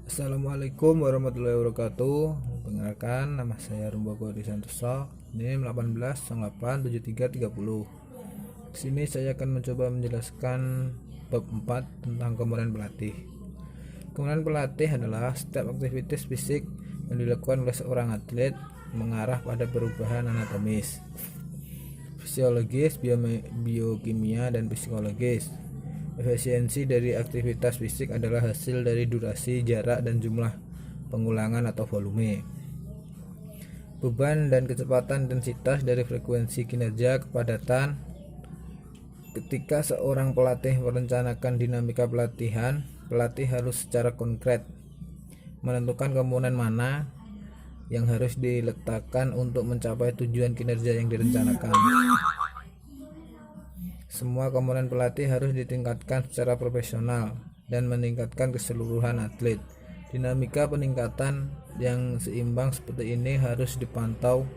Assalamualaikum warahmatullahi wabarakatuh. Perkenalkan, nama saya Rumbago Adi Santoso. NIM 18987330. Di sini saya akan mencoba menjelaskan bab 4 tentang komponen pelatih. Komponen pelatih adalah setiap aktivitas fisik yang dilakukan oleh seorang atlet mengarah pada perubahan anatomis, fisiologis, biokimia, dan psikologis. Efisiensi dari aktivitas fisik adalah hasil dari durasi, jarak, dan jumlah pengulangan atau volume. Beban dan kecepatan intensitas dari frekuensi kinerja kepadatan. Ketika seorang pelatih merencanakan dinamika pelatihan, pelatih harus secara konkret menentukan komponen mana yang harus diletakkan untuk mencapai tujuan kinerja yang direncanakan. Semua komponen pelatih harus ditingkatkan secara profesional dan meningkatkan keseluruhan atlet. Dinamika peningkatan yang seimbang seperti ini harus dipantau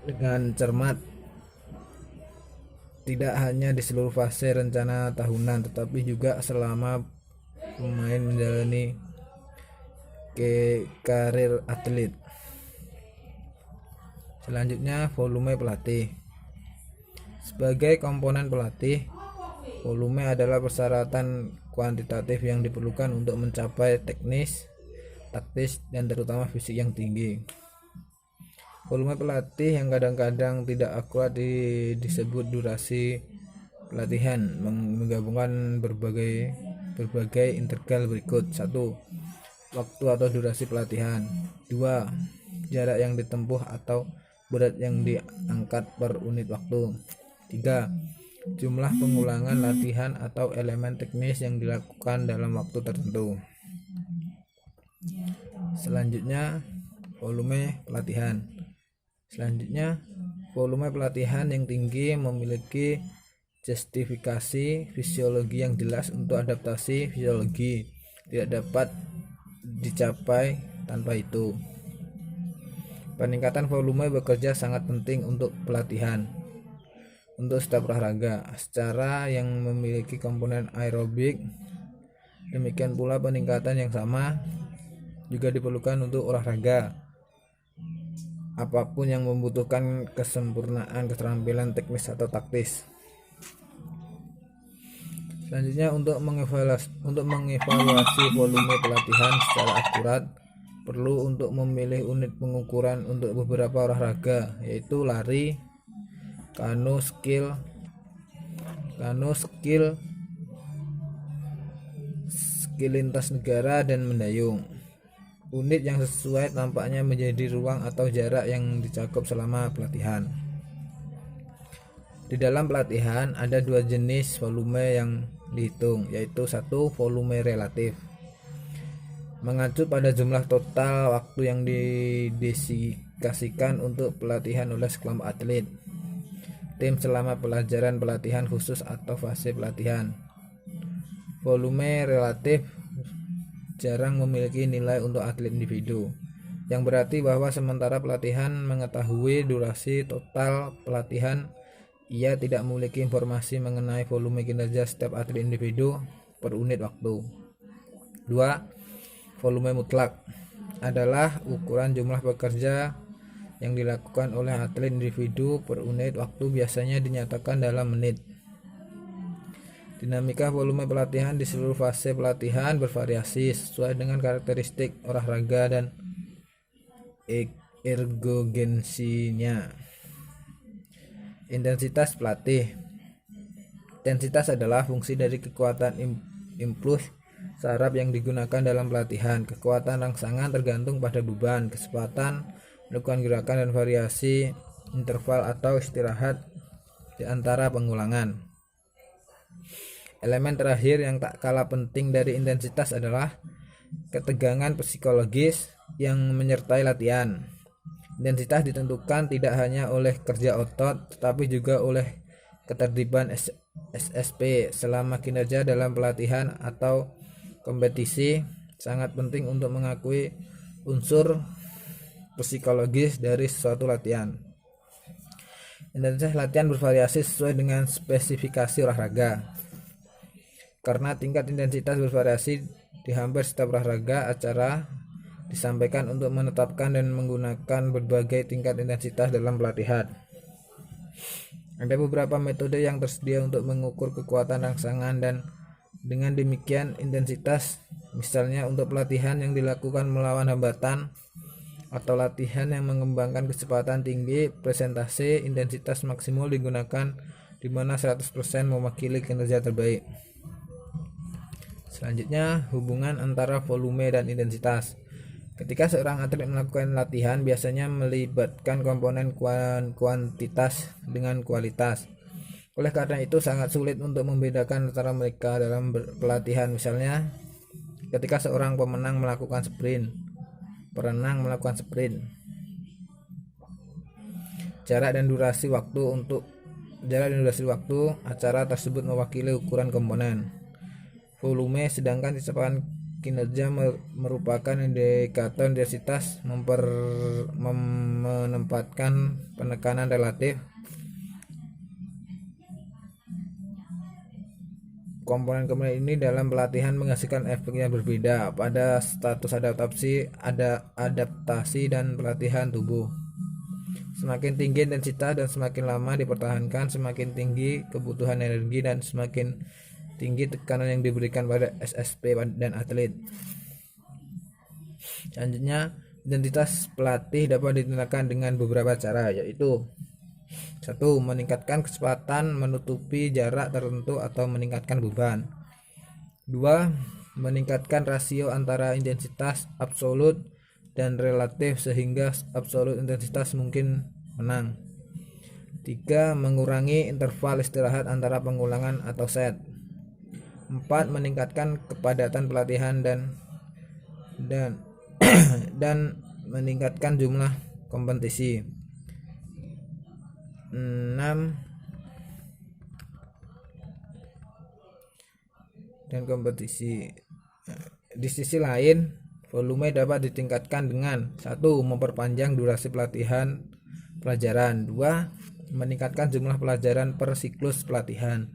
dengan cermat, tidak hanya di seluruh fase rencana tahunan, tetapi juga selama pemain menjalani karir atlet. Selanjutnya, volume pelatih. Sebagai komponen pelatih, volume adalah persyaratan kuantitatif yang diperlukan untuk mencapai teknis, taktis, dan terutama fisik yang tinggi. Volume pelatih yang kadang-kadang tidak akurat disebut durasi pelatihan, menggabungkan berbagai interval berikut. 1. Waktu atau durasi pelatihan. 2. Jarak yang ditempuh atau berat yang diangkat per unit waktu. 3. Jumlah pengulangan latihan atau elemen teknis yang dilakukan dalam waktu tertentu. Selanjutnya, volume pelatihan. Volume pelatihan yang tinggi memiliki justifikasi fisiologi yang jelas untuk adaptasi fisiologi tidak dapat dicapai tanpa itu. Peningkatan volume bekerja sangat penting untuk pelatihan. Untuk setiap olahraga secara yang memiliki komponen aerobik, demikian pula peningkatan yang sama juga diperlukan untuk olahraga apapun yang membutuhkan kesempurnaan keterampilan teknis atau taktis. Selanjutnya, untuk mengevaluasi volume pelatihan secara akurat, perlu untuk memilih unit pengukuran untuk beberapa olahraga, yaitu lari, kano skill, skill lintas negara, dan mendayung. Unit yang sesuai tampaknya menjadi ruang atau jarak yang dicakup selama pelatihan. Di dalam pelatihan ada dua jenis volume yang dihitung, yaitu 1. Volume relatif, mengacu pada jumlah total waktu yang didedikasikan untuk pelatihan oleh sekelompok atlet, tim selama pelajaran pelatihan khusus atau fase pelatihan. Volume relatif jarang memiliki nilai untuk atlet individu, yang berarti bahwa sementara pelatihan mengetahui durasi total pelatihan, ia tidak memiliki informasi mengenai volume kinerja setiap atlet individu per unit waktu. 2. Volume mutlak adalah ukuran jumlah pekerja yang dilakukan oleh atlet individu per unit waktu, biasanya dinyatakan dalam menit. Dinamika volume pelatihan di seluruh fase pelatihan bervariasi sesuai dengan karakteristik olahraga dan ergogensinya. Intensitas pelatih. Intensitas adalah fungsi dari kekuatan impuls saraf yang digunakan dalam pelatihan. Kekuatan rangsangan tergantung pada beban, kecepatan melakukan gerakan, dan variasi interval atau istirahat di antara pengulangan. Elemen terakhir yang tak kalah penting dari intensitas adalah ketegangan psikologis yang menyertai latihan. Intensitas ditentukan tidak hanya oleh kerja otot, tetapi juga oleh ketertiban SSP selama kinerja dalam pelatihan atau kompetisi. Sangat penting untuk mengakui unsur psikologis dari suatu latihan. Intensitas latihan bervariasi sesuai dengan spesifikasi olahraga. Karena tingkat intensitas bervariasi Di hampir setiap olahraga, acara disampaikan untuk menetapkan dan menggunakan berbagai tingkat intensitas dalam pelatihan. Ada beberapa metode yang tersedia untuk mengukur kekuatan rangsangan dan dengan demikian intensitas, misalnya untuk pelatihan yang dilakukan melawan hambatan atau latihan yang mengembangkan kecepatan tinggi, presentasi intensitas maksimal digunakan di mana 100% mewakili kinerja terbaik. Selanjutnya, hubungan antara volume dan intensitas. Ketika seorang atlet melakukan latihan, biasanya melibatkan komponen kuantitas dengan kualitas. Oleh karena itu, sangat sulit untuk membedakan antara mereka dalam pelatihan. Misalnya, ketika seorang perenang melakukan sprint, jarak dan durasi waktu acara tersebut mewakili ukuran komponen volume, sedangkan kecepatan kinerja merupakan indikator intensitas. Menempatkan penekanan relatif komponen-komponen ini dalam pelatihan menghasilkan efek yang berbeda pada status adaptasi dan pelatihan tubuh. Semakin tinggi intensitas dan semakin lama dipertahankan, semakin tinggi kebutuhan energi dan semakin tinggi tekanan yang diberikan pada SSP dan atlet. Selanjutnya, identitas pelatih dapat ditindak dengan beberapa cara, yaitu 1. Meningkatkan kecepatan menutupi jarak tertentu atau meningkatkan beban. 2. Meningkatkan rasio antara intensitas absolut dan relatif sehingga absolut intensitas mungkin menang. 3. Mengurangi interval istirahat antara pengulangan atau set. 4. Meningkatkan kepadatan pelatihan dan meningkatkan jumlah kompetisi. 6. Dan kompetisi. Di sisi lain, volume dapat ditingkatkan dengan 1. Memperpanjang durasi pelajaran. 2. Meningkatkan jumlah pelajaran per siklus pelatihan.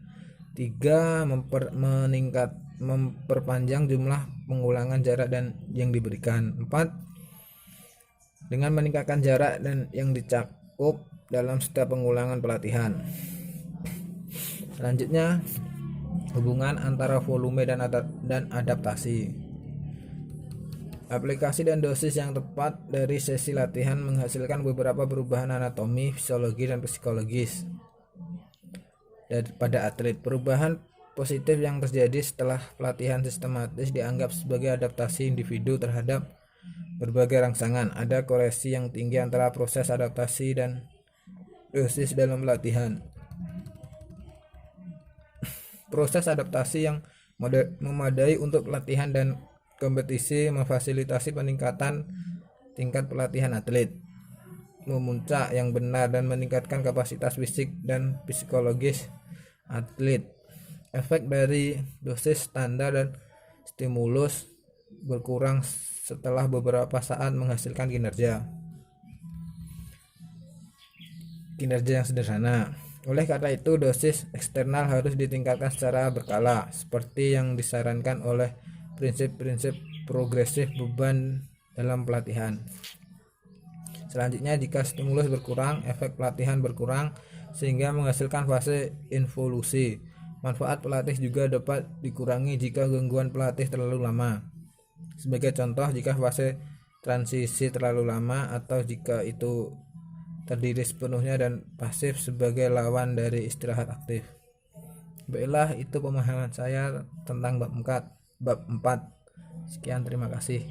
3. Memperpanjang jumlah pengulangan jarak dan yang diberikan. 4. Dengan meningkatkan jarak dan yang dicakup dalam setiap pengulangan pelatihan. Selanjutnya, hubungan antara volume dan adaptasi. Aplikasi dan dosis yang tepat dari sesi latihan menghasilkan beberapa perubahan anatomi, fisiologi, dan psikologis pada atlet. Perubahan positif yang terjadi setelah pelatihan sistematis dianggap sebagai adaptasi individu terhadap berbagai rangsangan. Ada korelasi yang tinggi antara proses adaptasi dan dosis dalam pelatihan. Proses adaptasi yang memadai untuk pelatihan dan kompetisi memfasilitasi peningkatan tingkat pelatihan atlet, memuncak yang benar dan meningkatkan kapasitas fisik dan psikologis atlet. Efek dari dosis standar dan stimulus berkurang setelah beberapa saat menghasilkan kinerja yang sederhana. Oleh karena itu, dosis eksternal harus ditingkatkan secara berkala seperti yang disarankan oleh prinsip-prinsip progresif beban dalam pelatihan. Selanjutnya, jika stimulus berkurang, efek pelatihan berkurang sehingga menghasilkan fase involusi. Manfaat pelatih juga dapat dikurangi jika gangguan pelatih terlalu lama. Sebagai contoh, jika fase transisi terlalu lama atau jika itu terdiri sepenuhnya dan pasif sebagai lawan dari istirahat aktif. Baiklah, itu pemahaman saya tentang bab 4. Sekian, terima kasih.